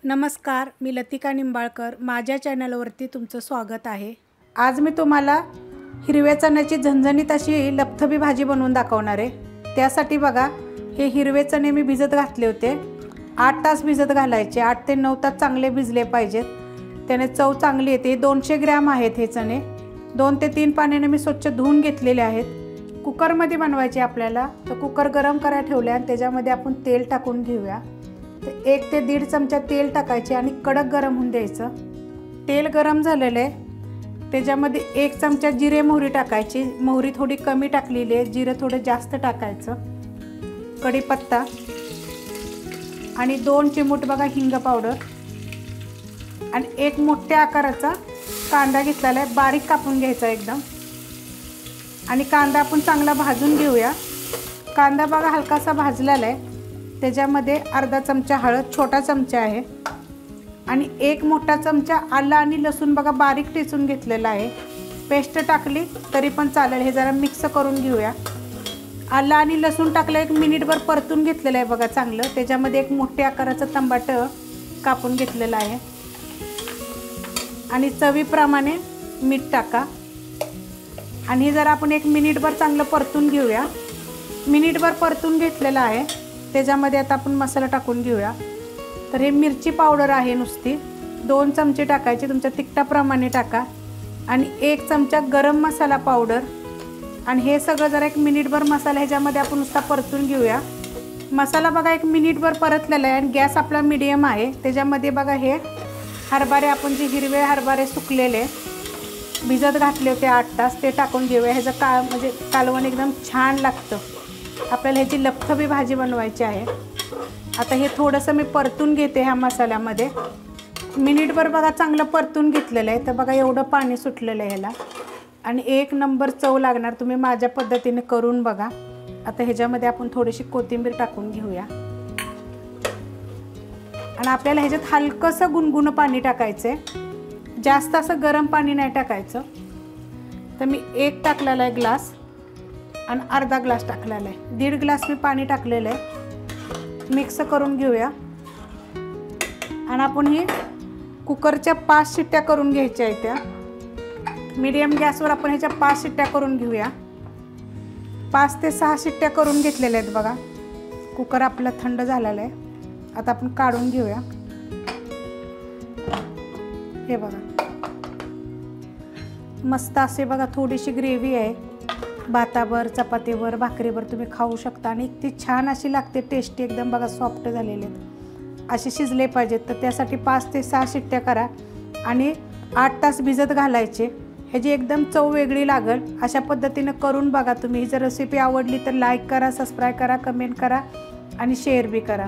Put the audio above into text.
नमस्कार, मी लतिका निंबाळकर. माझ्या चॅनलवरती तुमचं स्वागत आहे. आज मी तुम्हाला हिरव्या चण्याची झणझणीत अशी लपथपी भाजी बनवून दाखवणार आहे. त्यासाठी बघा, हे हिरवे चणे मी भिजत घातले होते. 8 तास भिजत घालायचे. 8 ते 9 तास चांगले भिजले पाहिजेत, त्याने चव चांगली येते. 200 ग्रॅम आहेत हे चणे. 2 ते 3 पाण्याने मी स्वच्छ धुवून घेतलेले आहेत. कुकरमध्ये बनवायचे आपल्याला, तर कुकर गरम करायला ठेवले आणि त्याच्यामध्ये आपण तेल टाकून घेऊया. 1 ते 1.5 चमचा तेल टाकायचे आणि कडक गरम होऊन द्यायचं. तेल गरम झालेलं आहे, त्याच्यामध्ये 1 चमचा जिरे मोहरी टाकायची. मोहरी थोडी कमी टाकलेली आहे, जिरे थोडं जास्त टाकायचं. कढीपत्ता आणि 2 चिमूट बघा हिंग पावडर आणि 1 मोठ्या आकाराचा कांदा घेतलेला आहे, बारीक कापून घ्यायचा एकदम. आणि कांदा आपण चांगला भाजून घेऊया. कांदा बघा हलकासा भाजलेला आहे. त्याच्यामध्ये अर्धा चमचा हळद, छोटा चमचा आहे, आणि 1 मोठा चमचा आलं आणि लसूण बघा बारीक ठेचून घेतलेला आहे. पेस्ट टाकली तरी पण चालेल. हे जरा मिक्स करून घेऊया. आलं आणि लसूण टाकलं, 1 मिनिटभर परतून घेतलेलं आहे बघा चांगलं. त्याच्यामध्ये 1 मोठ्या आकाराचं टमाटर कापून घेतलेलं आहे आणि चवीप्रमाणे मीठ टाका. आणि हे जरा आपण 1 मिनिटभर चांगलं परतून घेऊया. मिनिटभर परतून घेतलेलं आहे. त्याच्यामध्ये आता आपण मसाला टाकून घेऊया. तर हे मिरची पावडर आहे नुसती, 2 चमचे टाकायचे, तुमच्या तिखटाप्रमाणे टाका. आणि 1 चमचा गरम मसाला पावडर. आणि हे सगळं जरा 1 मिनिटभर मसाला ह्याच्यामध्ये आपण नुसता परतून घेऊया. मसाला बघा 1 मिनिटभर परतलेला आहे आणि गॅस आपला मीडियम आहे. त्याच्यामध्ये बघा हे हरभरे, आपण जे हिरवे हरभरे सुकलेले भिजत घातले होते 8 तास, ते टाकून घेऊया. ह्याचं म्हणजे कालवण एकदम छान लागतं. आपल्याला ह्याची लपथपी भाजी बनवायची आहे. आता हे थोडंसं मी परतून घेते ह्या मसाल्यामध्ये. मिनिटभर बघा चांगलं परतून घेतलेलं आहे. तर बघा एवढं पाणी सुटलेलं आहे ह्याला आणि 1 नंबर चव लागणार. तुम्ही माझ्या पद्धतीने करून बघा. आता ह्याच्यामध्ये आपण थोडीशी कोथिंबीर टाकून घेऊया आणि आपल्याला ह्याच्यात हलकंसं गुणगुणं पाणी टाकायचं आहे, जास्त असं गरम पाणी नाही टाकायचं. तर मी 1 टाकलेला आहे ग्लास आणि अर्धा ग्लास टाकलेला आहे. 1.5 ग्लास मी पाणी टाकलेलं आहे. मिक्स करून घेऊया आणि आपण ही कुकरच्या 5 शिट्ट्या करून घ्यायच्या आहेत. त्या मीडियम गॅसवर आपण ह्याच्या 5 शिट्ट्या करून घेऊया. 5 ते 6 शिट्ट्या करून घेतलेल्या आहेत बघा. कुकर आपला थंड झालेला आहे. आता आपण काढून घेऊया. हे बघा मस्त असे बघा थोडीशी ग्रेव्ही आहे. भातावर, चपातीवर, भाकरीवर तुम्ही खाऊ शकता आणि ती छान अशी लागते, टेस्टी एकदम. बघा सॉफ्ट झालेले आहेत, असे शिजले पाहिजेत. तर त्यासाठी 5 ते 6 शिट्ट्या करा आणि 8 तास भिजत घालायचे. ह्याची एकदम चव वेगळी लागेल. अशा पद्धतीनं करून बघा तुम्ही. ही जर रेसिपी आवडली तर लाईक करा, सबस्क्राईब करा, कमेंट करा आणि शेअर बी करा.